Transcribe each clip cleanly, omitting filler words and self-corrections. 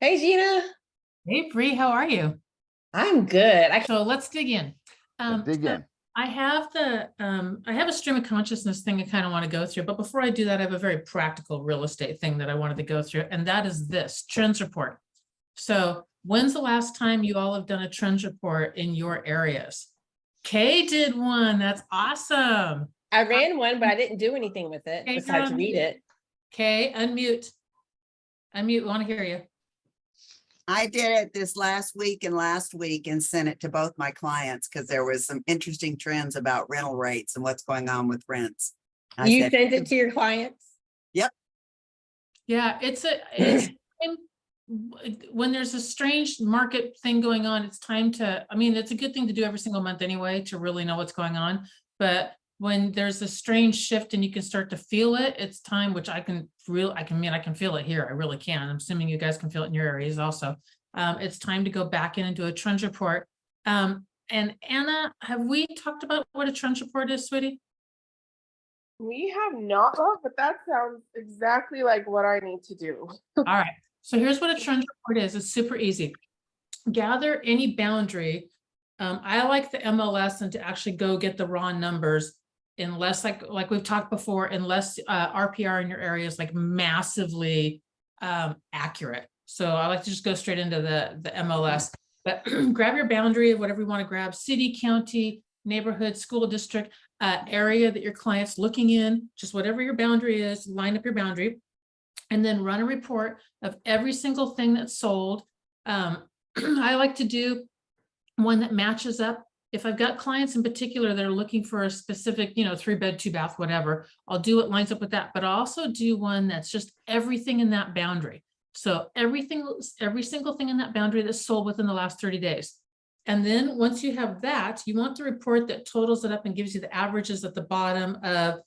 Hey, Gina. Hey, Bree, how are you? I'm good. So let's dig in. Dig So in. I have a stream of consciousness thing I kind of want to go through, but before I do that, I have a very practical real estate thing that I wanted to go through, and that is this trends report. So when's the last time you all have done a trends report in your areas? Kay did one. That's awesome. I ran one, but I didn't do anything with it Hey, besides read it. Kay, unmute. Unmute. Want to hear you. I did it this last week and sent it to both my clients because there was some interesting trends about rental rates and what's going on with rents. You sent it to your clients? Yep. Yeah, it's when there's a strange market thing going on, it's time to, I mean, it's a good thing to do every single month anyway, to really know what's going on. But when there's a strange shift and you can start to feel it, it's time, which I can feel it here. I really can. I'm assuming you guys can feel it in your areas also. It's time to go back in and do a trends report. And Anna, have we talked about what a trends report is, sweetie? We have not, but that sounds exactly like what I need to do. All right. So here's what a trends report is. It's super easy. Gather any boundary. I like the MLS and to actually go get the raw numbers, unless like we've talked before, unless RPR in your area is like massively accurate. So I like to just go straight into the MLS. But grab your boundary of whatever you want to grab: city, county, neighborhood, school district, area that your client's looking in, just whatever your boundary is, line up your boundary, and then run a report of every single thing that's sold. I like to do one that matches up. If I've got clients in particular that are looking for a specific, 3-bed, 2-bath, whatever, I'll do what lines up with that. But I'll also do one that's just everything in that boundary. So every single thing in that boundary that's sold within the last 30 days. And then once you have that, you want the report that totals it up and gives you the averages at the bottom of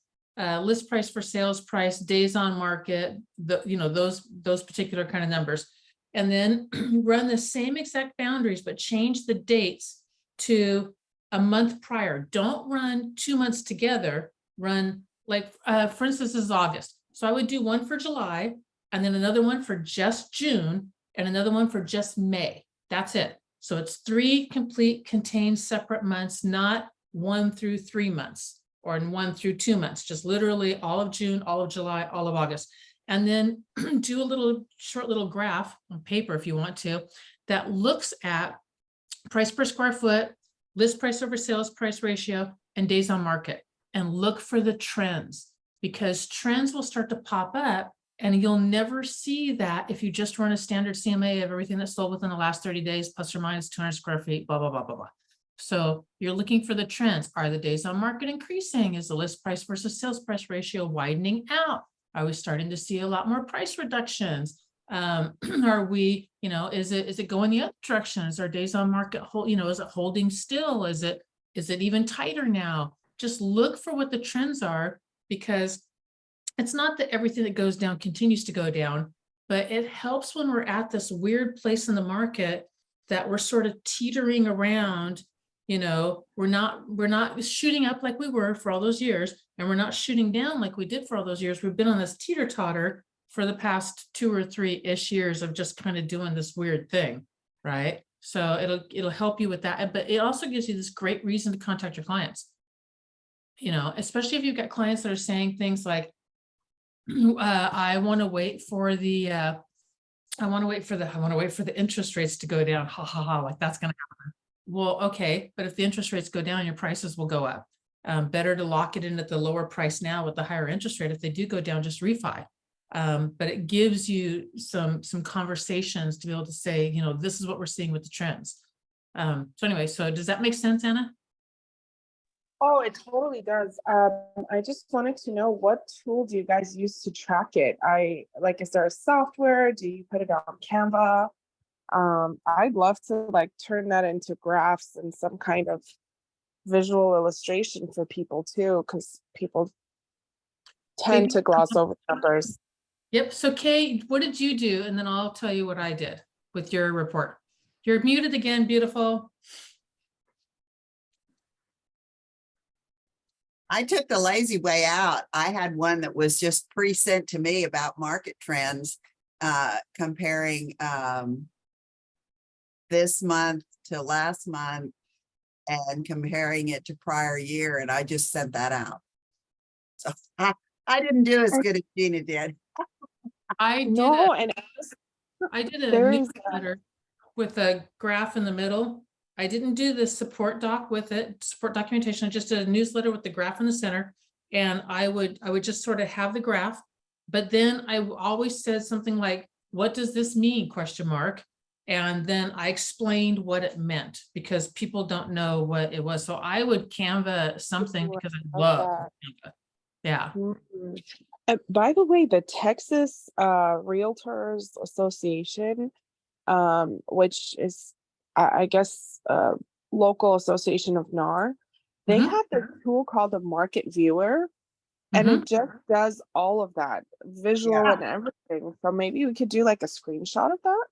list price for sales price, days on market, those particular kind of numbers. And then run the same exact boundaries, but change the dates to a month prior. Don't run 2 months together. Run like, for instance, this is August. So I would do one for July, and then another one for just June, and another one for just May. That's it. So it's 3 complete contained separate months, not 1 through 3 months or 1 through 2 months, just literally all of June, all of July, all of August. And then do a short little graph on paper if you want to, that looks at price per square foot, list price over sales price ratio, and days on market, and look for the trends, because trends will start to pop up. And you'll never see that if you just run a standard CMA of everything that's sold within the last 30 days, plus or minus 200 square feet, blah, blah, blah, blah, blah. So you're looking for the trends. Are the days on market increasing? Is the list price versus sales price ratio widening out? Are we starting to see a lot more price reductions? Are we, is it going the other direction? Is our days on market is it holding still? Is it even tighter now? Just look for what the trends are, because it's not that everything that goes down continues to go down, but it helps when we're at this weird place in the market that we're sort of teetering around. We're not shooting up like we were for all those years, and we're not shooting down like we did for all those years. We've been on this teeter-totter for the past 2 or 3-ish years of just kind of doing this weird thing, right? So it'll help you with that, but it also gives you this great reason to contact your clients. Especially if you've got clients that are saying things like, I want to wait for the interest rates to go down. Ha ha ha! Like that's going to happen. Well, okay, but if the interest rates go down, your prices will go up. Better to lock it in at the lower price now with the higher interest rate. If they do go down, just refi. But it gives you some conversations to be able to say, this is what we're seeing with the trends. So anyway, so does that make sense, Anna? Oh, it totally does. I just wanted to know, what tool do you guys use to track it? Is there a software? Do you put it on Canva? I'd love to turn that into graphs and some kind of visual illustration for people too, because people tend to gloss over numbers. Yep. So Kay, what did you do? And then I'll tell you what I did with your report. You're muted again. Beautiful. I took the lazy way out. I had one that was just pre-sent to me about market trends. comparing this month to last month and comparing it to prior year, and I just sent that out. So I didn't do as good as Gina did. I did No, a, and I did a there is newsletter with a graph in the middle. I didn't do the support doc with it, support documentation. I just did a newsletter with the graph in the center. And I would just sort of have the graph, but then I always said something like, what does this mean? Question mark. And then I explained what it meant because people don't know what it was. So I would Canva something because I love love that. Canva. Yeah. Mhm. And by the way, the Texas Realtors Association, which is, I guess, local association of NAR, they Mhm. have this tool called the Market Viewer, and Mhm. it just does all of that, visual Yeah. and everything. So maybe we could do like a screenshot of that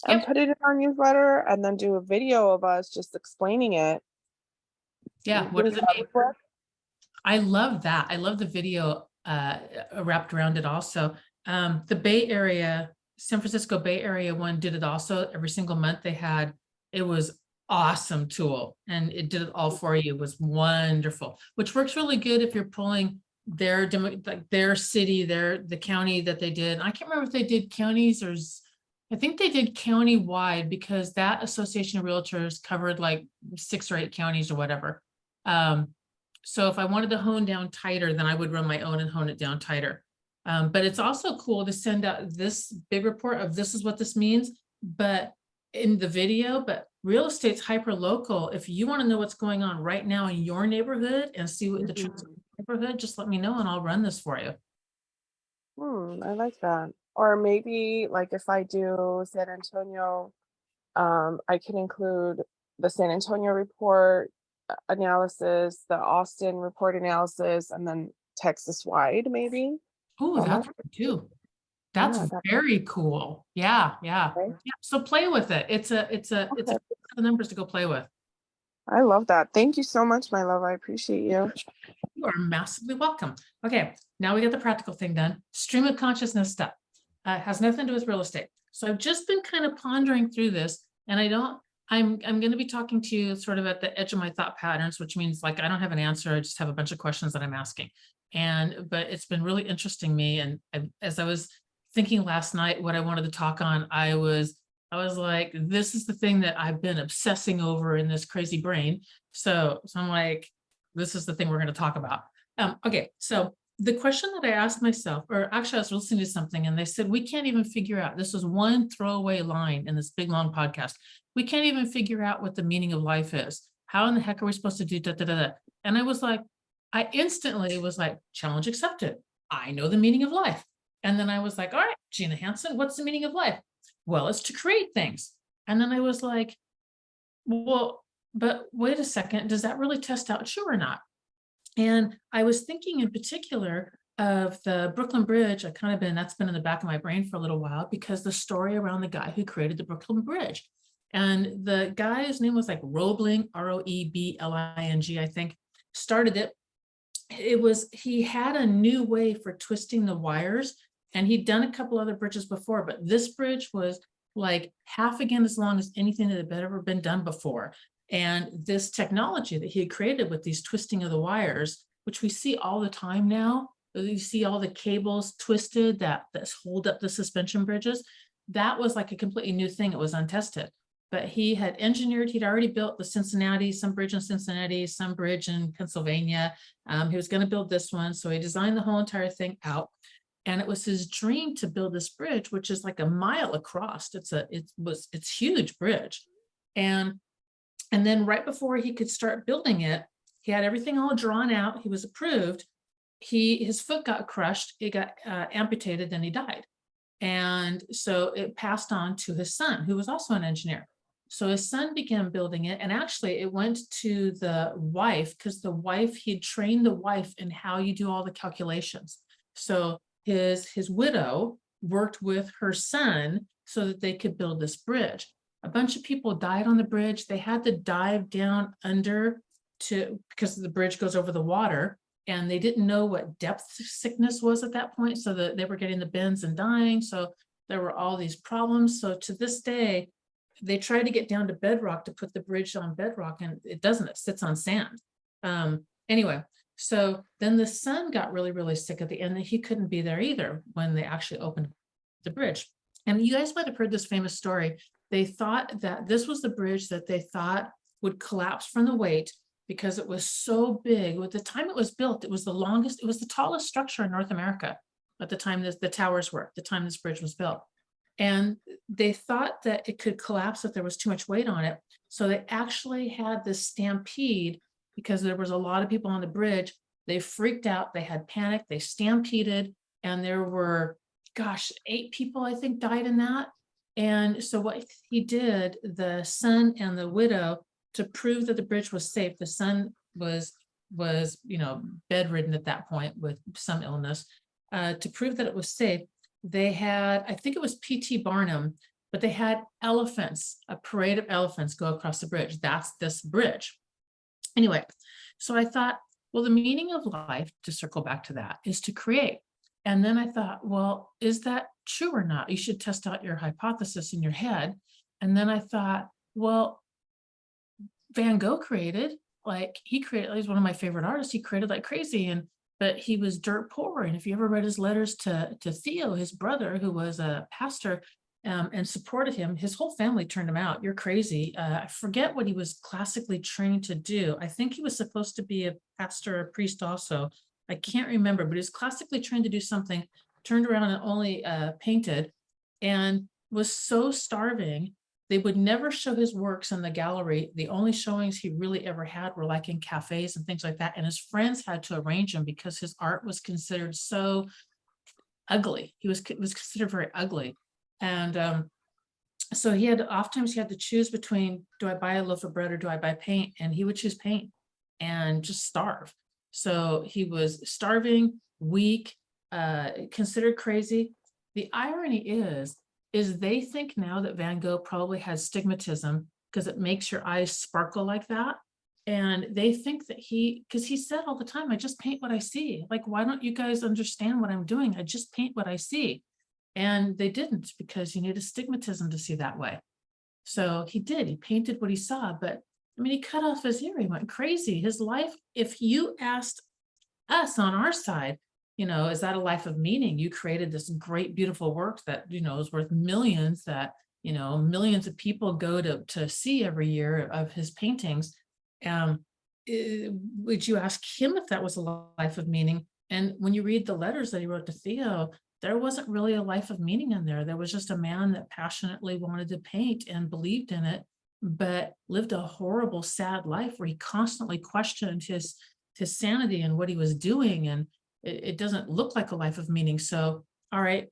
and Yep. put it in our newsletter, and then do a video of us just explaining it. Yeah. You What think does it that mean? would work? I love that. I love the video wrapped around it also. The Bay Area, San Francisco Bay Area one did it also. Every single month they had, it was awesome tool and it did it all for you. It was wonderful, which works really good if you're pulling their like their city, the county that they did. I can't remember if they did counties or I think they did county wide because that Association of Realtors covered like 6 or 8 counties or whatever. So if I wanted to hone down tighter, then I would run my own and hone it down tighter. But it's also cool to send out this big report of this is what this means, but in the video, but real estate's hyper local. If you want to know what's going on right now in your neighborhood and see what the trends in your neighborhood, just let me know and I'll run this for you. I like that. Or maybe like if I do San Antonio, I can include the San Antonio report analysis, the Austin report analysis, and then Texas wide, maybe. Oh, That might that's good too. That's Yeah, that very cool. Yeah, yeah. okay. Yeah. So play with it. It's a Okay. set of numbers to go play with. I love that. Thank you so much, my love. I appreciate you. You are massively welcome. Okay, now we got the practical thing done. Stream of consciousness stuff. Has nothing to do with real estate. So I've just been kind of pondering through this, and I'm going to be talking to you sort of at the edge of my thought patterns, which means like I don't have an answer. I just have a bunch of questions that I'm asking. But it's been really interesting me. And as I was thinking last night what I wanted to talk on, I was like, this is the thing that I've been obsessing over in this crazy brain. So I'm like, this is the thing we're going to talk about. Okay, so the question that I asked myself, or actually I was listening to something and they said, we can't even figure out, this was one throwaway line in this big long podcast. We can't even figure out what the meaning of life is. How in the heck are we supposed to do da, da, da, da? And I was like, I instantly was like, challenge accepted. I know the meaning of life. And then I was like, all right, Gina Hansen, what's the meaning of life? Well, it's to create things. And then I was like, well, but wait a second, does that really test out true or not? And I was thinking in particular of the Brooklyn Bridge. That's been in the back of my brain for a little while because the story around the guy who created the Brooklyn Bridge. And the guy's name was like Roebling, Roebling, I think, started it. He had a new way for twisting the wires, and he'd done a couple other bridges before, but this bridge was like half again as long as anything that had ever been done before. And this technology that he had created with these twisting of the wires, which we see all the time now, you see all the cables twisted that hold up the suspension bridges. That was like a completely new thing. It was untested. But he had engineered, he'd already built the Cincinnati, some bridge in Cincinnati, some bridge in Pennsylvania. He was going to build this one. So he designed the whole entire thing out. And it was his dream to build this bridge, which is like a mile across. It's huge bridge. And then right before he could start building it, he had everything all drawn out. He was approved. His foot got crushed. It got amputated, then he died. And so it passed on to his son, who was also an engineer. So his son began building it. And actually it went to the wife because he'd trained the wife in how you do all the calculations. So his widow worked with her son so that they could build this bridge. A bunch of people died on the bridge. They had to dive down under because the bridge goes over the water, and they didn't know what depth sickness was at that point. So that they were getting the bends and dying. So There were all these problems. So to this day, they tried to get down to bedrock to put the bridge on bedrock, and it doesn't, it sits on sand. Anyway, so then the son got really, really sick at the end, and he couldn't be there either when they actually opened the bridge. And you guys might have heard this famous story. They thought that this was the bridge that they thought would collapse from the weight because it was so big. At the time it was built, it was the longest, it was the tallest structure in North America at the time the towers were, at the time this bridge was built. And they thought that it could collapse if there was too much weight on it. So they actually had this stampede because there was a lot of people on the bridge. They freaked out, they had panic, they stampeded, and there were, gosh, 8 people, I think, died in that. And so what he did, the son and the widow, to prove that the bridge was safe, the son was bedridden at that point with some illness, to prove that it was safe, they had, I think it was P.T. Barnum, but they had elephants, a parade of elephants go across the bridge. That's this bridge. Anyway, so I thought, well, the meaning of life, to circle back to that, is to create. And then I thought, well, is that true or not? You should test out your hypothesis in your head. And then I thought, well, Van Gogh created, he's one of my favorite artists. He created like crazy, but he was dirt poor. And if you ever read his letters to Theo, his brother, who was a pastor, and supported him, his whole family turned him out. You're crazy. I forget what he was classically trained to do. I think he was supposed to be a pastor, a priest also. I can't remember, but he was classically trained to do something, turned around and only painted, and was so starving. They would never show his works in the gallery. The only showings he really ever had were like in cafes and things like that. And his friends had to arrange him because his art was considered so ugly. It was considered very ugly. And so oftentimes he had to choose between, do I buy a loaf of bread or do I buy paint? And he would choose paint and just starve. So he was starving, weak, considered crazy. The irony is they think now that Van Gogh probably has stigmatism because it makes your eyes sparkle like that. And they think that because he said all the time, I just paint what I see. Like, why don't you guys understand what I'm doing? I just paint what I see. And they didn't, because you need astigmatism to see that way. So he painted what he saw, but I mean, he cut off his ear, he went crazy. His life, if you asked us on our side, is that a life of meaning? You created this great, beautiful work that, is worth millions, that, millions of people go to see every year of his paintings. Would you ask him if that was a life of meaning? And when you read the letters that he wrote to Theo, there wasn't really a life of meaning in there. There was just a man that passionately wanted to paint and believed in it, but lived a horrible, sad life where he constantly questioned his sanity and what he was doing. And it doesn't look like a life of meaning. So, all right,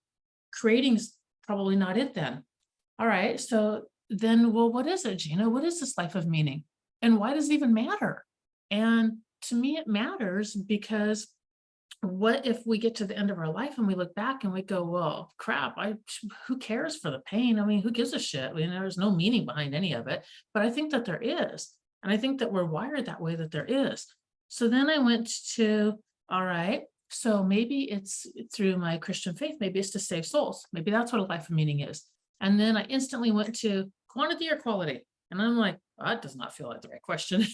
creating's probably not it then. All right, so then, well, what is it, Gina? What is this life of meaning? And why does it even matter? And to me, it matters because what if we get to the end of our life and we look back and we go, well, crap, who cares for the pain? I mean, who gives a shit? I mean, there's no meaning behind any of it, but I think that there is. And I think that we're wired that way, that there is. So then I went to, all right, so maybe it's through my Christian faith, maybe it's to save souls. Maybe that's what a life of meaning is. And then I instantly went to quantity or quality. And I'm like, oh, that does not feel like the right question.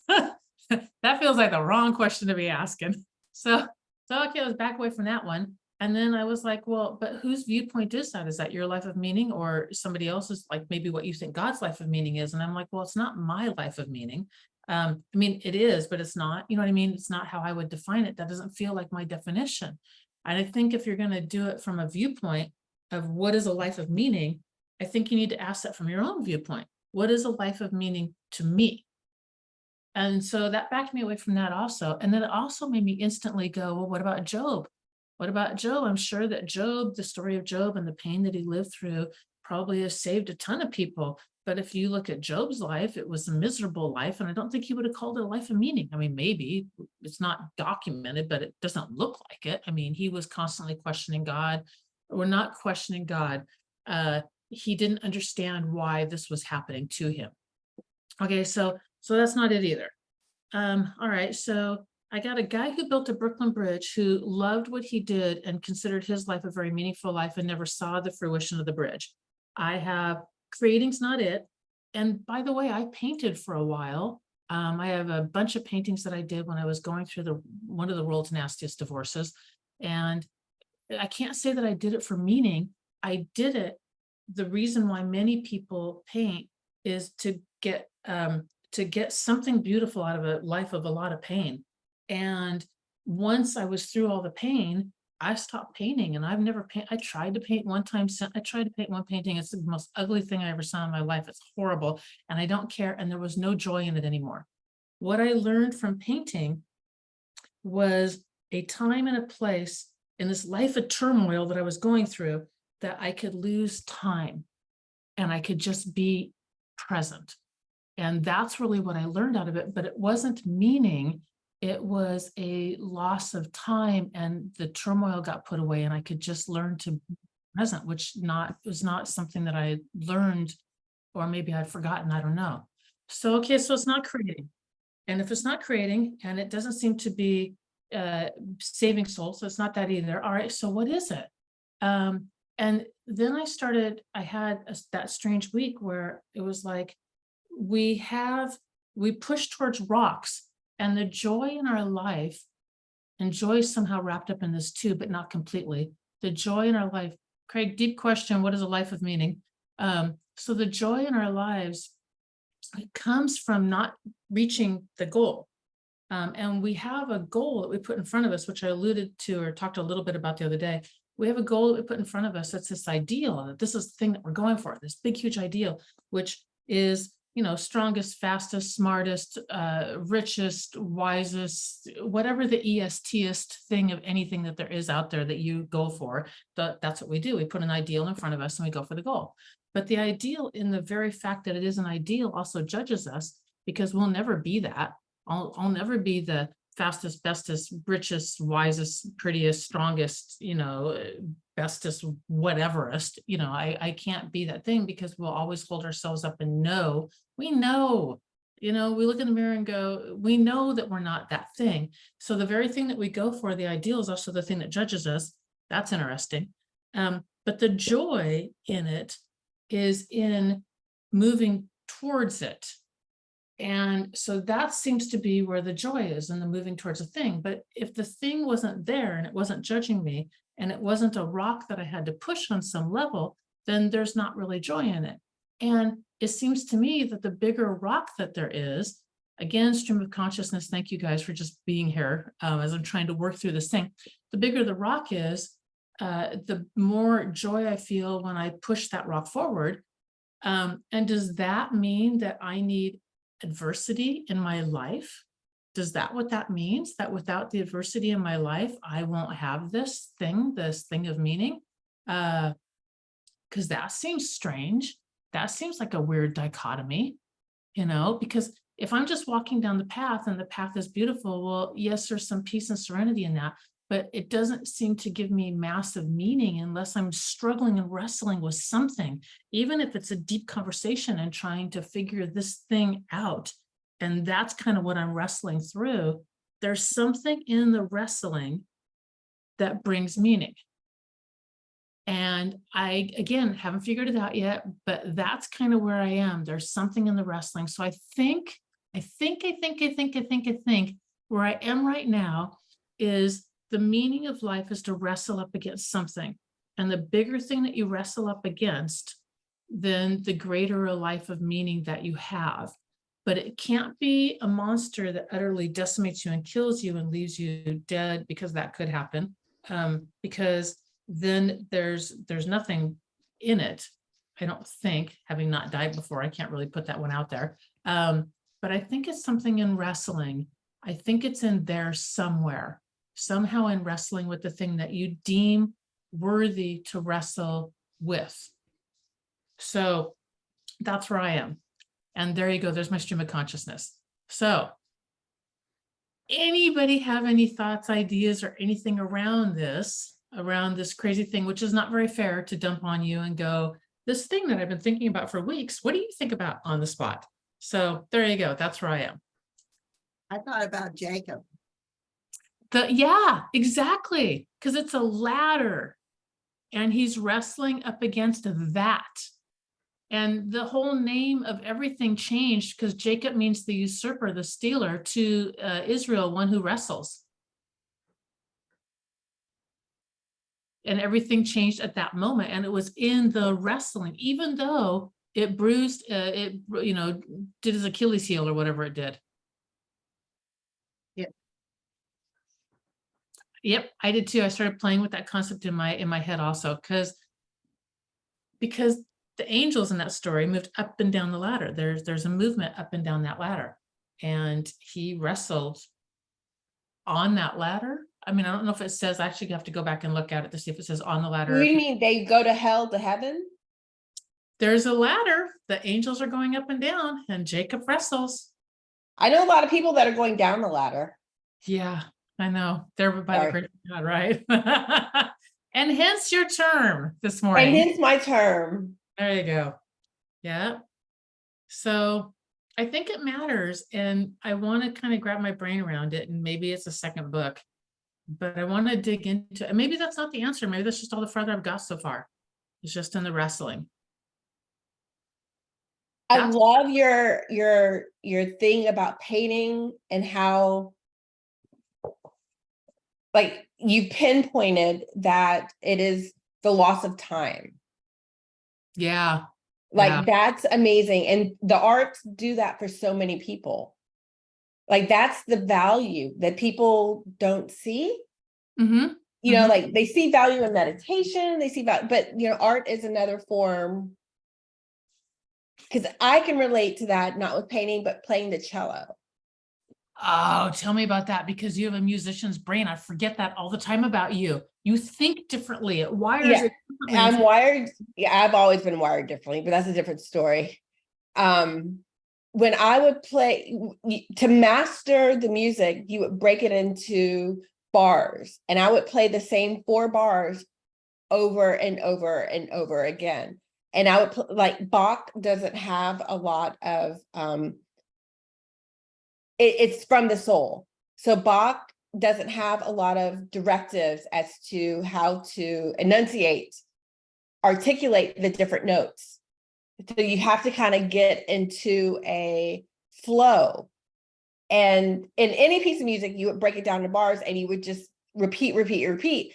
That feels like the wrong question to be asking. So okay, I was back away from that one. And then I was like, well, but whose viewpoint is that? Is that your life of meaning or somebody else's, like maybe what you think God's life of meaning is? And I'm like, well, it's not my life of meaning. I mean, it is, but it's not, you know what I mean? It's not how I would define it. That doesn't feel like my definition. And I think if you're going to do it from a viewpoint of what is a life of meaning, I think you need to ask that from your own viewpoint. What is a life of meaning to me? And so that backed me away from that also. And then it also made me instantly go, well, what about Job? What about Job? I'm sure that Job, the story of Job and the pain that he lived through probably has saved a ton of people. But if you look at Job's life, it was a miserable life. And I don't think he would have called it a life of meaning. I mean, maybe it's not documented, but it doesn't look like it. I mean, he was constantly questioning God, or not questioning God. He didn't understand why this was happening to him. Okay, so that's not it either. All right, so I got a guy who built a Brooklyn Bridge who loved what he did and considered his life a very meaningful life and never saw the fruition of the bridge. I have creating's not it. And by the way, I painted for a while. I have a bunch of paintings that I did when I was going through one of the world's nastiest divorces. And I can't say that I did it for meaning. I did it. The reason why many people paint is to get something beautiful out of a life of a lot of pain. And once I was through all the pain, I stopped painting, and I've never I tried to paint one time. I tried to paint one painting. It's the most ugly thing I ever saw in my life. It's horrible, and I don't care. And there was no joy in it anymore. What I learned from painting was a time and a place in this life of turmoil that I was going through, that I could lose time and I could just be present. And that's really what I learned out of it. But it wasn't meaning, it was a loss of time, and the turmoil got put away, and I could just learn to be present, which was not something that I learned, or maybe I'd forgotten, I don't know. So, okay, so it's not creating. And if it's not creating, and it doesn't seem to be saving souls, so it's not that either. All right, so what is it? And then I had that strange week where it was like, we push towards rocks, and the joy in our life, and joy is somehow wrapped up in this too, but not completely. The joy in our life, Craig, deep question, what is a life of meaning? So the joy in our lives, it comes from not reaching the goal. And we have a goal that we put in front of us, which I alluded to or talked a little bit about the other day. We have a goal that we put in front of us. That's this ideal, that this is the thing that we're going for, this big, huge ideal, which is, strongest, fastest, smartest, richest, wisest, whatever the ESTest thing of anything that there is out there that you go for. That's what we do. We put an ideal in front of us and we go for the goal. But the ideal, in the very fact that it is an ideal, also judges us, because we'll never be that. I'll never be the fastest, bestest, richest, wisest, prettiest, strongest, bestest, whateverest. I can't be that thing, because we'll always hold ourselves up and we look in the mirror and go, we know that we're not that thing. So the very thing that we go for, the ideal, is also the thing that judges us. That's interesting. But the joy in it is in moving towards it. And so that seems to be where the joy is, in the moving towards a thing. But if the thing wasn't there, and it wasn't judging me, and it wasn't a rock that I had to push on some level, then there's not really joy in it. And it seems to me that the bigger rock that there is, again, stream of consciousness, thank you guys for just being here as I'm trying to work through this thing. The bigger the rock is, the more joy I feel when I push that rock forward. And does that mean that I need adversity in my life? Does that what that means? That without the adversity in my life, I won't have this thing of meaning? Because that seems strange. That seems like a weird dichotomy, because if I'm just walking down the path and the path is beautiful, well, yes, there's some peace and serenity in that, but it doesn't seem to give me massive meaning unless I'm struggling and wrestling with something, even if it's a deep conversation and trying to figure this thing out. And that's kind of what I'm wrestling through. There's something in the wrestling that brings meaning. And I, again, haven't figured it out yet, but that's kind of where I am. There's something in the wrestling. So I think where I am right now is the meaning of life is to wrestle up against something. And the bigger thing that you wrestle up against, then the greater a life of meaning that you have. But it can't be a monster that utterly decimates you and kills you and leaves you dead, because that could happen. Because then there's nothing in it. I don't think, having not died before, I can't really put that one out there. But I think it's something in wrestling. I think it's in there somewhere, somehow in wrestling with the thing that you deem worthy to wrestle with. So that's where I am. And there you go. There's my stream of consciousness. So anybody have any thoughts, ideas, or anything around this crazy thing, which is not very fair to dump on you and go, this thing that I've been thinking about for weeks, what do you think about on the spot? So there you go. That's where I am. I thought about Jacob. Yeah, exactly. Because it's a ladder and he's wrestling up against that. And the whole name of everything changed because Jacob means the usurper, the stealer, to Israel, one who wrestles. And everything changed at that moment. And it was in the wrestling, even though it bruised, did his Achilles heel or whatever it did. Yep, I did too. I started playing with that concept in my head also, because the angels in that story moved up and down the ladder. There's a movement up and down that ladder, and he wrestled on that ladder. I mean, I don't know if it says. I actually have to go back and look at it to see if it says on the ladder. You mean they go to hell to heaven? There's a ladder. The angels are going up and down, and Jacob wrestles. I know a lot of people that are going down the ladder. Yeah, I know. They're by Sorry. the grace of God, right? And hence your term this morning. And hence my term. There you go. Yeah. So I think it matters. And I want to kind of grab my brain around it. And maybe it's a second book, but I want to dig into it. Maybe that's not the answer. Maybe that's just all the farther I've got so far. It's just in the wrestling. I love your thing about painting and how like you pinpointed that it is the loss of time. Yeah. Like that's amazing. And the arts do that for so many people. Like that's the value that people don't see. Mm-hmm. You know, like they see value in meditation, they see value, but art is another form. Because I can relate to that, not with painting, but playing the cello. Oh, tell me about that, because you have a musician's brain. I forget that all the time about you. You think differently. It wires it differently. I'm wired. Yeah, I've always been wired differently, but that's a different story. When I would play, to master the music, you would break it into bars, and I would play the same 4 bars over and over and over again. And I would like Bach doesn't have a lot of it's from the soul. So Bach doesn't have a lot of directives as to how to articulate the different notes. So you have to kind of get into a flow. And in any piece of music, you would break it down to bars and you would just repeat.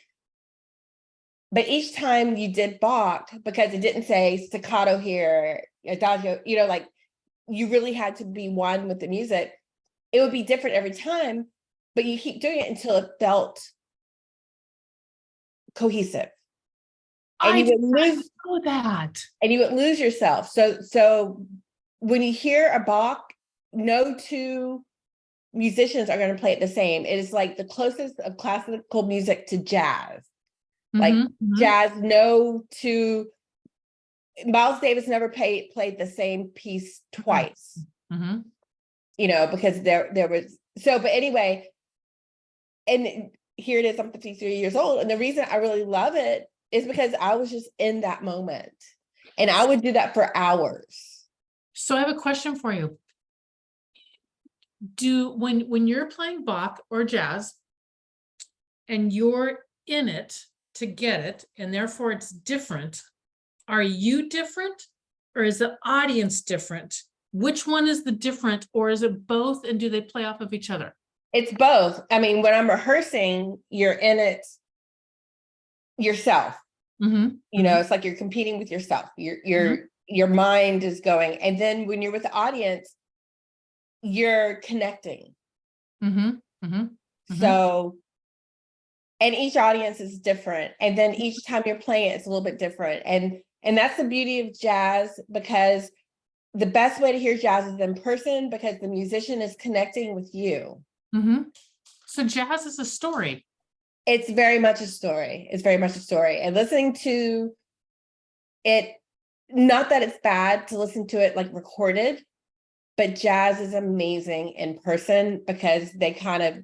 But each time you did Bach, because it didn't say staccato here, adagio, like you really had to be one with the music. It would be different every time, but you keep doing it until it felt cohesive. And you would lose that. And you would lose yourself. So when you hear a Bach, no 2 musicians are going to play it the same. It is like the closest of classical music to jazz. Like jazz, no 2. Miles Davis never played the same piece twice. Because there was but anyway, and here it is, I'm 53 years old, and the reason I really love it is because I was just in that moment, and I would do that for hours. So I have a question for you. When you're playing Bach or jazz and you're in it to get it, and therefore it's different, are you different or is the audience different? Which one is the different, or is it both, and do they play off of each other? It's both. I mean, when I'm rehearsing, you're in it yourself. It's like you're competing with yourself. Your mind is going. And then when you're with the audience, you're connecting. So, and each audience is different. And then each time you're playing, it's a little bit different. And that's the beauty of jazz, because the best way to hear jazz is in person, because the musician is connecting with you. So jazz is a story. It's very much a story. And listening to it, not that it's bad to listen to it like recorded, but jazz is amazing in person because they kind of,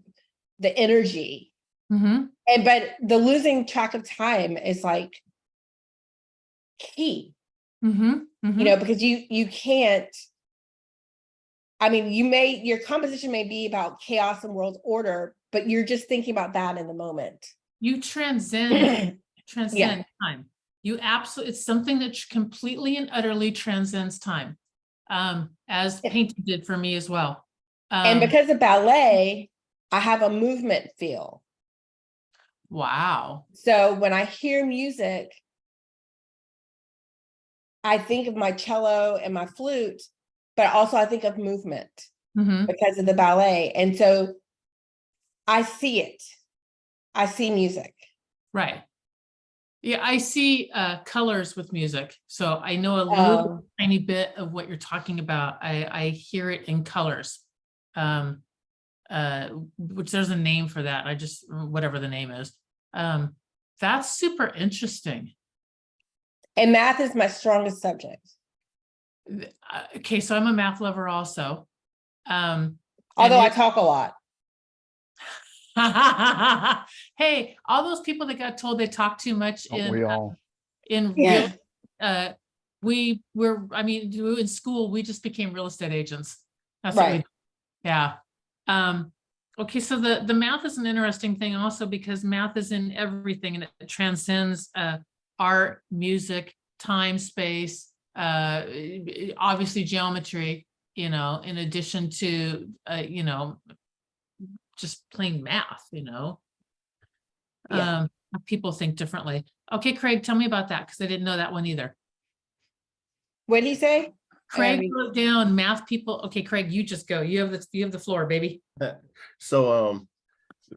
the energy. But the losing track of time is like key. Because you can't, I mean, your composition may be about chaos and world order, but you're just thinking about that in the moment. You transcend Yeah. time. You absolutely, it's something that completely and utterly transcends time. As Yeah. painting did for me as well. And because of ballet, I have a movement feel. Wow. So when I hear music, I think of my cello and my flute, but also I think of movement Mhm. because of the ballet. And so I see it. I see music. Right. Yeah, I see colors with music. So I know a little tiny bit of what you're talking about. I hear it in colors. Which there's a name for that. I just, whatever the name is. That's super interesting. And math is my strongest subject. Okay, so I'm a math lover also. Although I talk a lot. Hey, all those people that got told they talk too much We all. in Yeah. I mean, in school, we just became real estate agents. That's what we Right. did. Yeah. Okay, so the math is an interesting thing also because math is in everything and it transcends art, music, time, space, obviously geometry, you know, in addition to you know, just plain math, you know. Yeah. People think differently. Okay, Craig, tell me about that because I didn't know that one either. What did he say? Craig wrote down math people. Okay, Craig, you just go. You have the floor, baby. So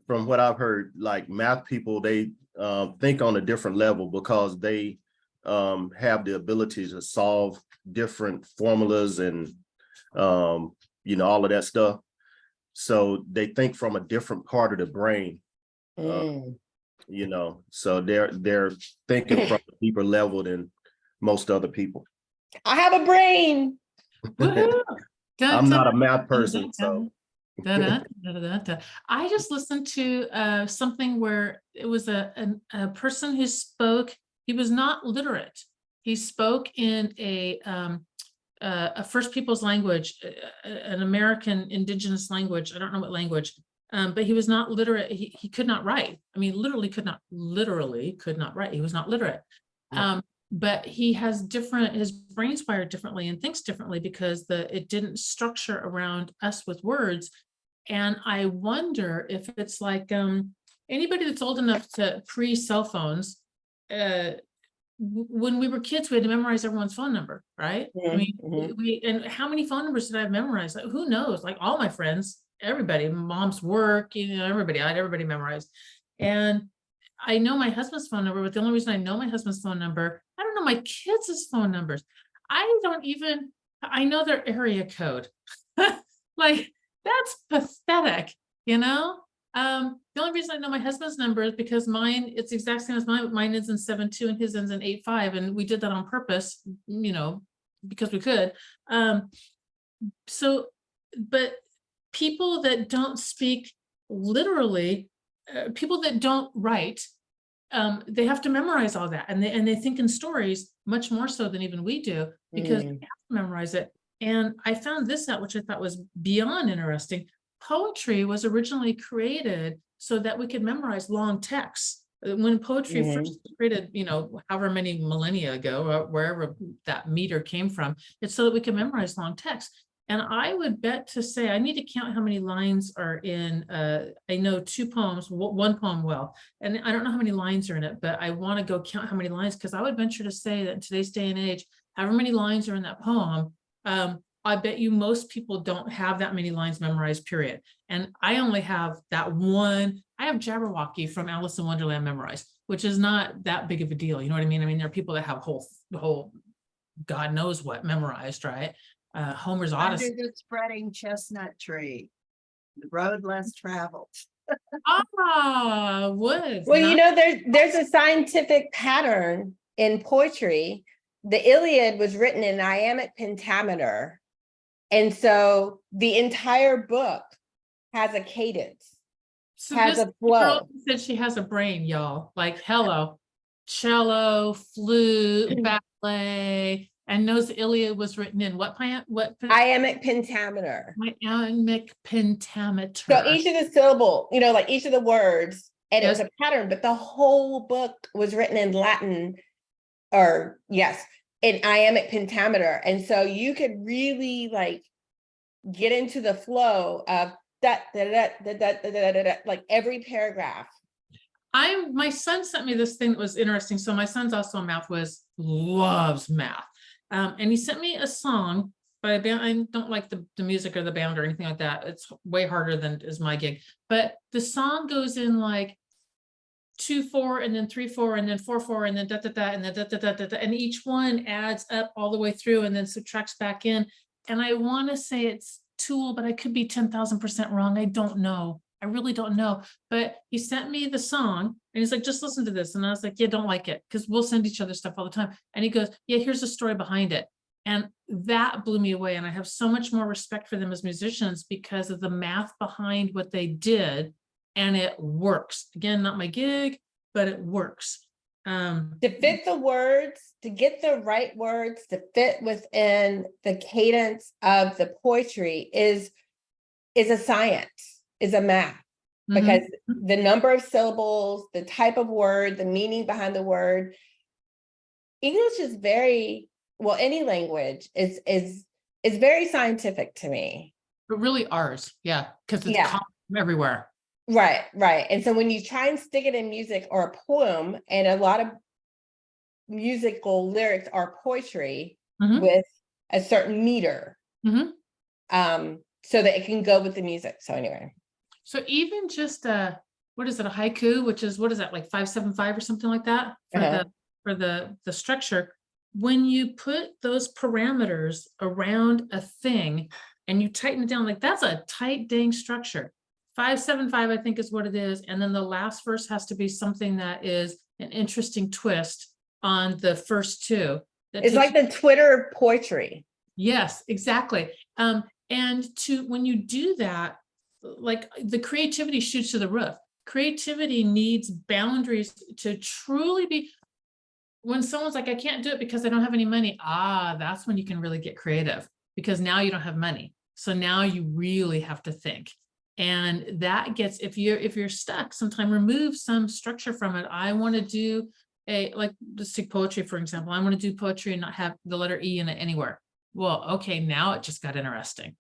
from what I've heard, like math people, they think on a different level because they have the ability to solve different formulas and you know, all of that stuff. So they think from a different part of the brain. You know, so they're thinking from a deeper level than most other people. I have a brain. Woohoo! I'm not a math person, so. I just listened to something where it was a person who spoke. He was not literate. He spoke in a First Peoples language, an American indigenous language. I don't know what language, but he was not literate. He could not write. I mean, literally could not write. He was not literate. But he has his brain's wired differently and thinks differently because it didn't structure around us with words. And I wonder if it's like anybody that's old enough to pre-cell phones, when we were kids, we had to memorize everyone's phone number, right? I mean, and how many phone numbers did I have memorized? Like, who knows? Like all my friends, everybody, mom's work, you know, everybody, I had everybody memorized. And I know my husband's phone number, but the only reason I know my husband's phone number, I don't know my kids' phone numbers. I know their area code. Like, that's pathetic, you know? The only reason I know my husband's number is because it's the exact same as mine. Mine ends in 7-2 and his ends in 8-5. And we did that on purpose, you know, because we could. But people that don't speak literally, people that don't write, they have to memorize all that. And they think in stories much more so than even we do because they have to memorize it. And I found this out, which I thought was beyond interesting. Poetry was originally created so that we could memorize long texts. When poetry first was created, you know, however many millennia ago, or wherever that meter came from, it's so that we can memorize long text. And I would bet to say, I need to count how many lines are in, I know 2 poems, one poem well, and I don't know how many lines are in it, but I want to go count how many lines, because I would venture to say that in today's day and age, however many lines are in that poem, I bet you most people don't have that many lines memorized, period. And I only have that one. I have Jabberwocky from Alice in Wonderland memorized, which is not that big of a deal. You know what I mean? I mean, there are people that have the whole God knows what memorized, right? Homer's Odyssey. Under the spreading chestnut tree, the road less traveled. Woods. Well, you know, there's a scientific pattern in poetry. The Iliad was written in iambic pentameter. And so the entire book has a cadence, has a flow. Girl said she has a brain, y'all. Like, hello, cello, flute, ballet, and knows the Iliad was written in what Iambic pentameter. iambic pentameter. So each of the syllable, like each of the words, and it was Yes. a pattern, but the whole book was written in Latin, or yes, in iambic pentameter. And so you could really like get into the flow of that, like every paragraph. My son sent me this thing that was interesting. So my son's also a math whiz, loves math. And he sent me a song by a band. I don't like the music or the band or anything like that. It's way harder than is my gig. But the song goes in like 2/4 and then 3/4 and then 4/4 and then da da da and then da da da da da, and each one adds up all the way through and then subtracts back in. And I want to say it's Tool, but I could be 10,000% wrong. I don't know. I really don't know. But he sent me the song and he's like, just listen to this. And I was like, yeah, don't like it, because we'll send each other stuff all the time. And he goes, yeah, here's the story behind it. And that blew me away. And I have so much more respect for them as musicians because of the math behind what they did. And it works. Again, not my gig, but it works. To fit the words, to get the right words to fit within the cadence of the poetry is a science, is a math. Because the number of syllables, the type of word, the meaning behind the word, English is very, well, any language is very scientific to me. But really ours, yeah, because it's Yeah. common everywhere. Right. And so when you try and stick it in music or a poem, and a lot of musical lyrics are poetry with a certain meter, so that it can go with the music. So anyway. So even just what is it, a haiku, which is, what is that, like 575 or something like that for the structure. When you put those parameters around a thing and you tighten it down, like that's a tight dang structure. 575, I think, is what it is. And then the last verse has to be something that is an interesting twist on the first two. It's like the Twitter poetry. Yes, exactly. And when you do that, like the creativity shoots to the roof. Creativity needs boundaries to truly be. When someone's like, I can't do it because I don't have any money. That's when you can really get creative, because now you don't have money. So now you really have to think. And that gets, if you're stuck, sometime remove some structure from it. I want to do let's take poetry, for example. I want to do poetry and not have the letter E in it anywhere. Well, okay, now it just got interesting,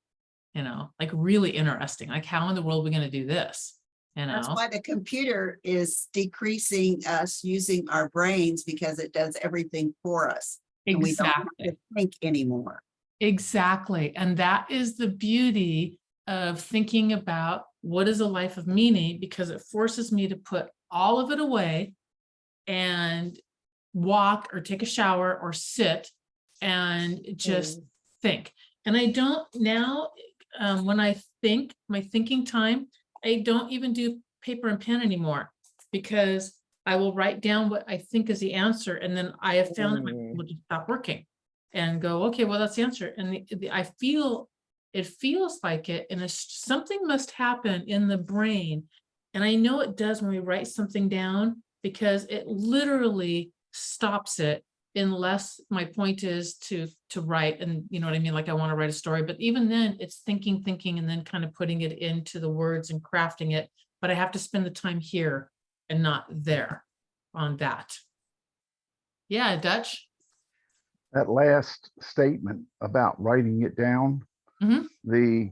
like really interesting. Like, how in the world are we going to do this? That's why the computer is decreasing us using our brains, because it does everything for us. And we don't have to think anymore. Exactly. And that is the beauty of thinking about what is a life of meaning, because it forces me to put all of it away and walk or take a shower or sit and just think. And I don't now, when I think, my thinking time, I don't even do paper and pen anymore, because I will write down what I think is the answer. And then I have found that my brain will just stop working and go, okay, well, that's the answer. And it feels like it, and something must happen in the brain. And I know it does when we write something down, because it literally stops it, unless my point is to write. And you know what I mean? Like, I want to write a story, but even then it's thinking, and then kind of putting it into the words and crafting it. But I have to spend the time here and not there on that. Yeah, Dutch. That last statement about writing it down, the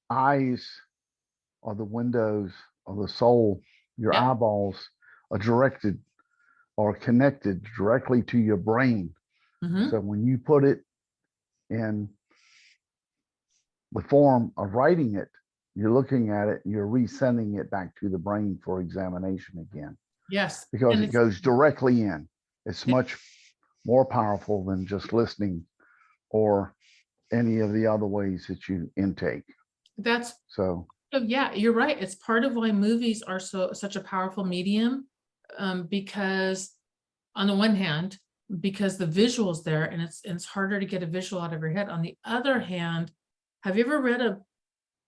eyes are the windows of the soul. Your eyeballs are directed or connected directly to your brain. So when you put it in the form of writing it, you're looking at it, you're resending it back to the brain for examination again. Yes. Because it goes directly in. It's much more powerful than just listening or any of the other ways that you intake. Yeah, you're right. It's part of why movies are such a powerful medium, because on the one hand, because the visuals there, and it's harder to get a visual out of your head. On the other hand, have you ever read a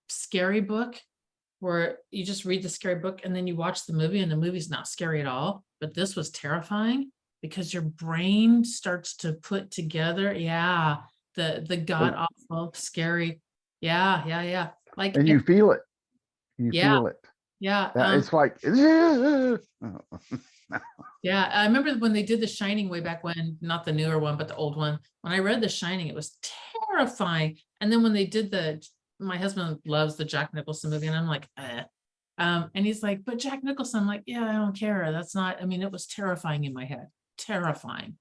scary book where you just read the scary book and then you watch the movie and the movie's not scary at all, but this was terrifying? because your brain starts to put together, yeah, the god awful, scary. Yeah. Like, And you feel it. You yeah, feel it. yeah. It's like, Yeah, I remember when they did The Shining way back when, not the newer one, but the old one. When I read The Shining, it was terrifying. And then when they did my husband loves the Jack Nicholson movie, and I'm like, eh. And he's like, but Jack Nicholson, I'm like, yeah, I don't care. That's not, I mean, it was terrifying in my head, terrifying,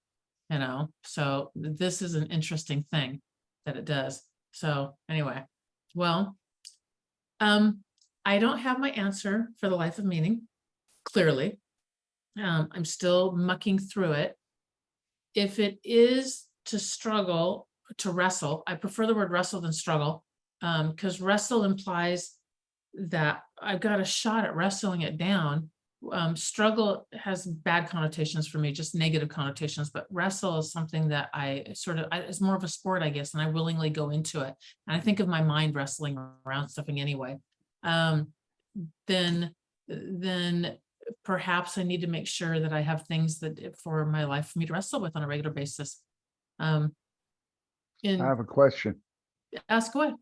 So this is an interesting thing that it does. So anyway, well, I don't have my answer for the life of meaning, clearly. I'm still mucking through it. If it is to struggle, to wrestle, I prefer the word wrestle than struggle, because wrestle implies that I've got a shot at wrestling it down. Struggle has bad connotations for me, just negative connotations, but wrestle is something that it's more of a sport, I guess, and I willingly go into it. And I think of my mind wrestling around stuffing anyway. Then perhaps I need to make sure that I have things that for my life for me to wrestle with on a regular basis. I have a question. Ask away.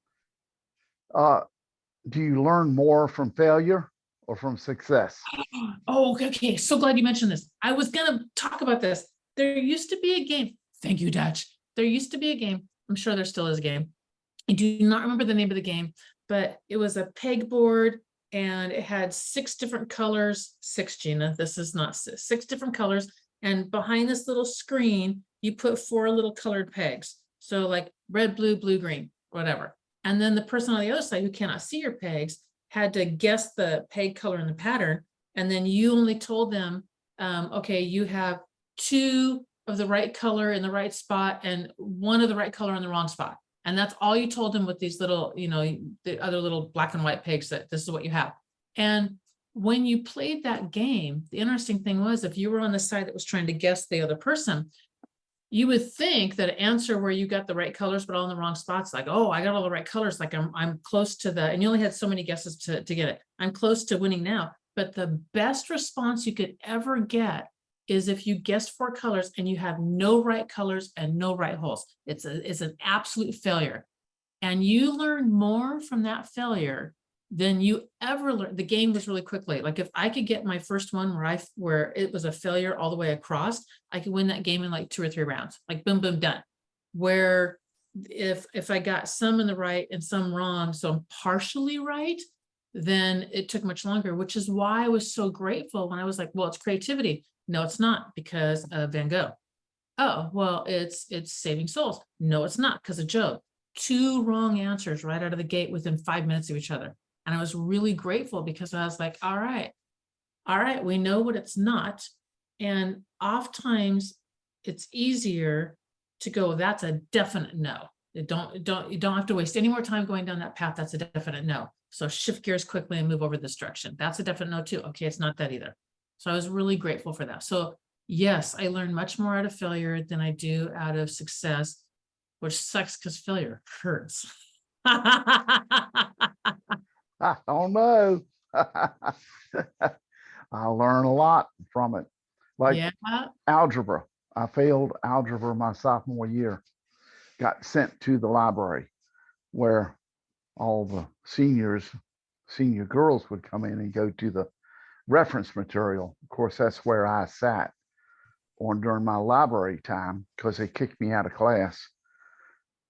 Do you learn more from failure or from success? Oh, okay. So glad you mentioned this. I was going to talk about this. There used to be a game. Thank you, Dutch. There used to be a game. I'm sure there still is a game. I do not remember the name of the game, but it was a pegboard and it had 6 different colors. 6, Gina. This is not 6 different colors. And behind this little screen, you put 4 little colored pegs. So like red, blue, blue, green, whatever. And then the person on the other side who cannot see your pegs had to guess the peg color and the pattern. And then you only told them, okay, you have 2 of the right color in the right spot and 1 of the right color in the wrong spot. And that's all you told them with these little, the other little black and white pegs, that this is what you have. And when you played that game, the interesting thing was, if you were on the side that was trying to guess the other person, you would think that an answer where you got the right colors, but all in the wrong spots, like, oh, I got all the right colors. Like I'm close to and you only had so many guesses to get it. I'm close to winning now. But the best response you could ever get is if you guessed 4 colors and you have no right colors and no right holes. It's an absolute failure. And you learn more from that failure than you ever learned. The game was really quickly. Like if I could get my first one where it was a failure all the way across, I could win that game in like 2 or 3 rounds, like boom, boom, done. Where if I got some in the right and some wrong, so I'm partially right, then it took much longer, which is why I was so grateful when I was like, well, it's creativity. No, it's not, because of Van Gogh. Oh, well, it's saving souls. No, it's not, because of Job. 2 wrong answers right out of the gate within 5 minutes of each other. And I was really grateful because I was like, all right, we know what it's not. And oftentimes it's easier to go, that's a definite no. You don't have to waste any more time going down that path. That's a definite no. So shift gears quickly and move over this direction. That's a definite no too. Okay, it's not that either. So I was really grateful for that. So yes, I learned much more out of failure than I do out of success, which sucks because failure hurts. I don't know. I learn a lot from it. Like algebra. I failed algebra my sophomore year. Got sent to the library where all the senior girls would come in and go to the reference material. Of course, that's where I sat during my library time because they kicked me out of class.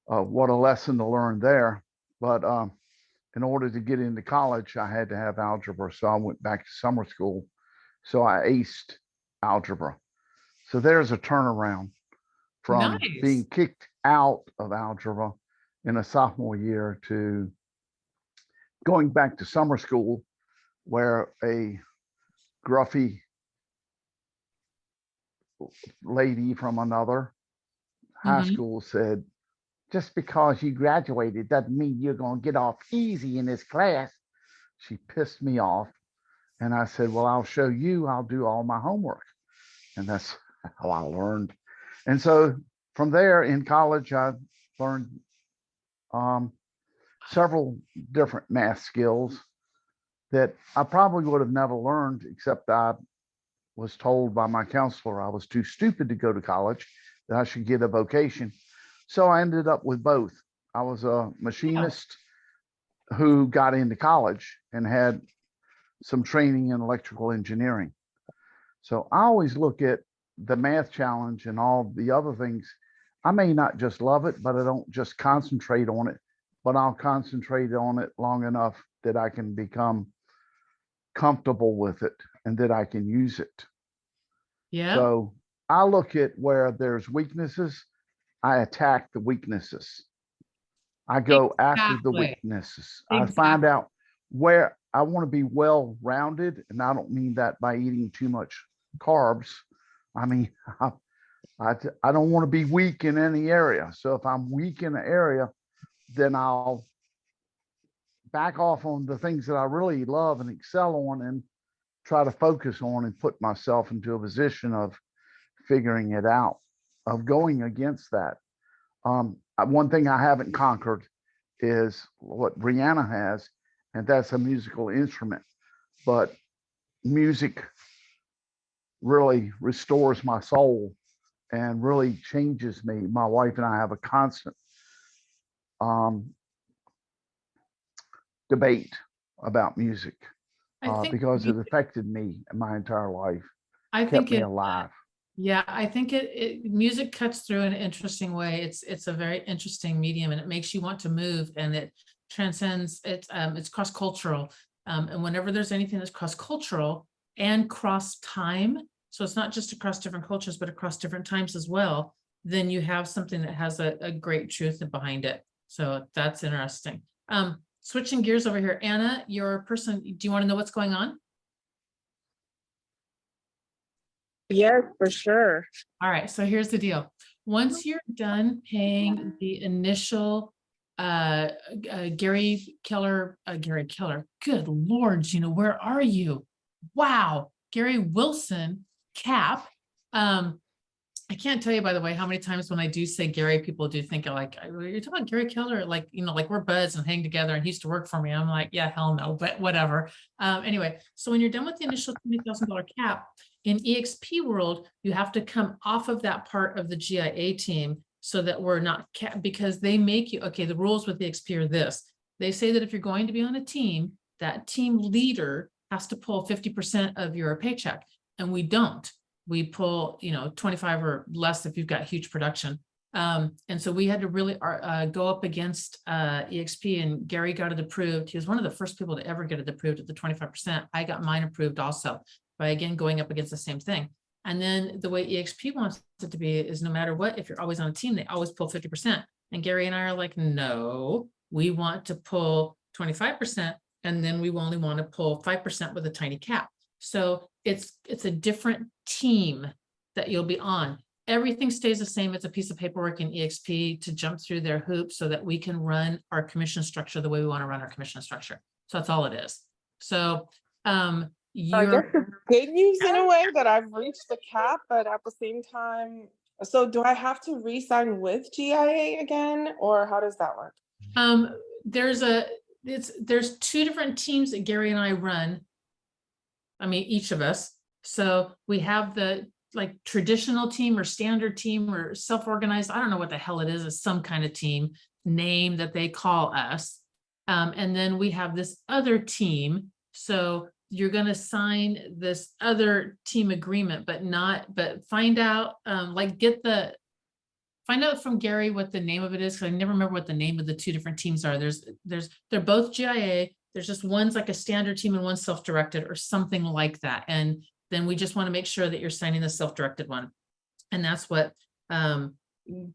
What a lesson to learn there. But in order to get into college, I had to have algebra. So I went back to summer school. So I aced algebra. So there's a turnaround from being kicked out of algebra in a sophomore year to going back to summer school, where a gruffy lady from another high school said, just because you graduated doesn't mean you're going to get off easy in this class. She pissed me off. And I said, well, I'll show you. I'll do all my homework. And that's how I learned. And so from there in college, I learned several different math skills that I probably would have never learned, except I was told by my counselor I was too stupid to go to college, that I should get a vocation. So I ended up with both. I was a machinist who got into college and had some training in electrical engineering. So I always look at the math challenge and all the other things. I may not just love it, but I don't just concentrate on it, but I'll concentrate on it long enough that I can become comfortable with it and that I can use it. Yeah. So I look at where there's weaknesses, I attack the weaknesses. I go after the Exactly. weaknesses. I find Exactly. out where I want to be well-rounded, and I don't mean that by eating too much carbs. I mean, I don't want to be weak in any area. So if I'm weak in an area, then I'll back off on the things that I really love and excel on and try to focus on and put myself into a position of figuring it out, of going against that. One thing I haven't conquered is what Brianna has, and that's a musical instrument. But music really restores my soul and really changes me. My wife and I have a constant debate about music I think because it affected me my entire life, I kept think me it alive. Yeah, I think music cuts through in an interesting way. It's a very interesting medium, and it makes you want to move, and it transcends. It's cross-cultural, and whenever there's anything that's cross-cultural and cross-time, so it's not just across different cultures, but across different times as well, then you have something that has a great truth behind it. So that's interesting. Switching gears over here, Anna, you're a person. Do you want to know what's going on? Yes, for sure. All right, so here's the deal. Once you're done paying the initial Gary Keller, good Lord, Gina, where are you? Wow, Gary Wilson cap. I can't tell you, by the way, how many times when I do say Gary, people do think like, you're talking about Gary Keller, like, like we're buds and hang together and he used to work for me. I'm like, yeah, hell no, but whatever. Anyway, so when you're done with the initial $20,000 cap, in EXP world, you have to come off of that part of the GIA team so that we're not capped, because they make you, okay, the rules with EXP are this. They say that if you're going to be on a team, that team leader has to pull 50% of your paycheck, and we don't. We pull, 25 or less if you've got huge production. And so we had to really go up against EXP, and Gary got it approved. He was one of the first people to ever get it approved at the 25%. I got mine approved also by, again, going up against the same thing. And then the way EXP wants it to be is no matter what, if you're always on a team, they always pull 50%. And Gary and I are like, no, we want to pull 25%. And then we only want to pull 5% with a tiny cap. So it's a different team that you'll be on. Everything stays the same. It's a piece of paperwork in EXP to jump through their hoops so that we can run our commission structure the way we want to run our commission structure. So that's all it is. So I guess it's good news in a way that I've reached the cap, but at the same time, so do I have to re-sign with GIA again, or how does that work? There's two different teams that Gary and I run. I mean, each of us. So we have the traditional team or standard team or self-organized. I don't know what the hell it is. It's some kind of team name that they call us. And then we have this other team. So you're going to sign this other team agreement, but find out, find out from Gary what the name of it is. Cause I never remember what the name of the two different teams are. They're both GIA. There's just one's like a standard team and one's self-directed or something like that. And then we just want to make sure that you're signing the self-directed one. And that's what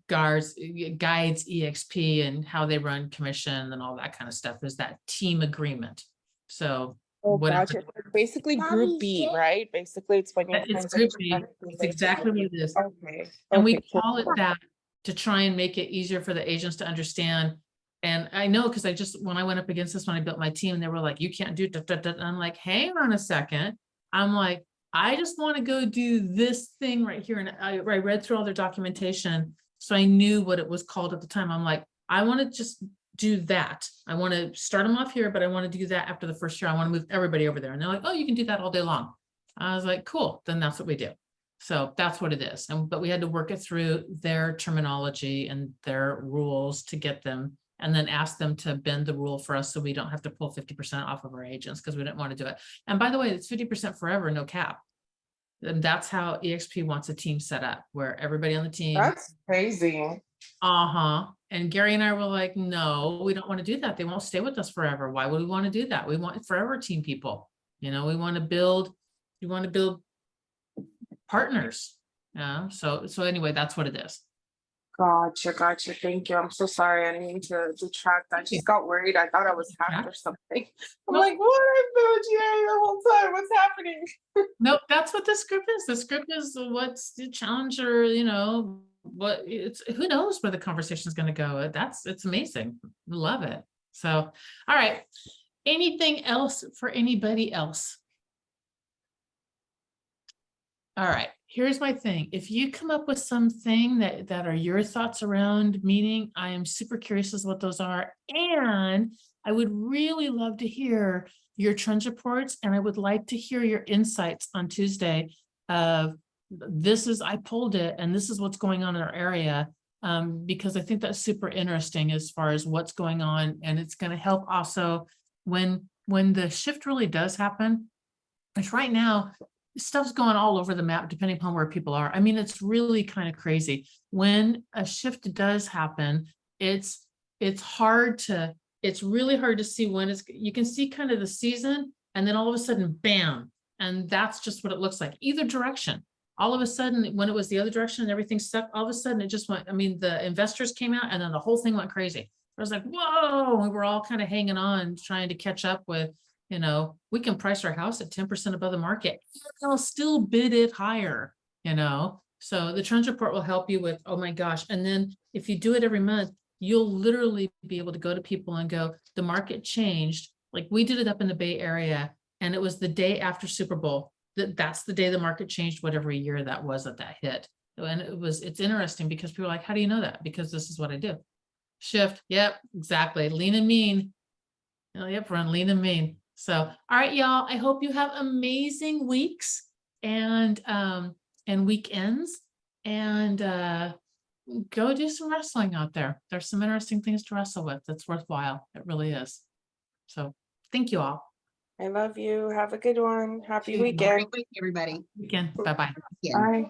guides EXP and how they run commission and all that kind of stuff, is that team agreement. So gotcha. Basically group B, right? Basically it's when you're it's group B. It's exactly what it is. Okay. And we call it that to try and make it easier for the agents to understand. And I know, because when I went up against this, when I built my team, and they were like, you can't do that. And I'm like, hang on a second. I'm like, I just want to go do this thing right here. And I read through all their documentation. So I knew what it was called at the time. I'm like, I want to just do that. I want to start them off here, but I want to do that after the first year. I want to move everybody over there. And they're like, oh, you can do that all day long. I was like, cool, then that's what we do. So that's what it is. But we had to work it through their terminology and their rules to get them, and then ask them to bend the rule for us so we don't have to pull 50% off of our agents, because we didn't want to do it. And by the way, it's 50% forever, no cap. And that's how EXP wants a team set up, where everybody on the team. That's crazy. And Gary and I were like, no, we don't want to do that. They won't stay with us forever. Why would we want to do that? We want forever team people. We want to build partners. Yeah. So anyway, that's what it is. Gotcha. Thank you. I'm so sorry. I didn't mean to detract. I just got worried. I thought I was hacked or something. I'm Nope. like, what? I've been with GA the whole time. What's happening? Nope, that's what the script is. The script is what's the challenge, or what it's, who knows where the conversation is going to go. It's amazing. Love it. So, all right. Anything else for anybody else? All right, here's my thing. If you come up with something that are your thoughts around meeting, I am super curious as what those are. And I would really love to hear your trend reports, and I would like to hear your insights on Tuesday of I pulled it and this is what's going on in our area. Because I think that's super interesting as far as what's going on, and it's going to help also when the shift really does happen. Which right now, stuff's going all over the map depending upon where people are. I mean, it's really kind of crazy. When a shift does happen, it's really hard to see when you can see kind of the season, and then all of a sudden, bam. And that's just what it looks like, either direction. All of a sudden, when it was the other direction and everything stuck, all of a sudden it just went, I mean, the investors came out and then the whole thing went crazy. I was like, whoa, we were all kind of hanging on, trying to catch up with, we can price our house at 10% above the market. I'll still bid it higher, So the trends report will help you with, oh my gosh. And then if you do it every month, you'll literally be able to go to people and go, the market changed. Like we did it up in the Bay Area, and it was the day after Super Bowl. That's the day the market changed, whatever year that was that hit. And it's interesting because people are like, how do you know that? Because this is what I do. Shift. Yep, exactly. Lean and mean. Yep, run lean and mean. So, all right, y'all, I hope you have amazing weeks and weekends, and go do some wrestling out there. There's some interesting things to wrestle with. That's worthwhile. It really is. So thank you all. I love you. Have a good one. Happy Great weekend. week, everybody. Weekend. Bye-bye. Yeah. Bye.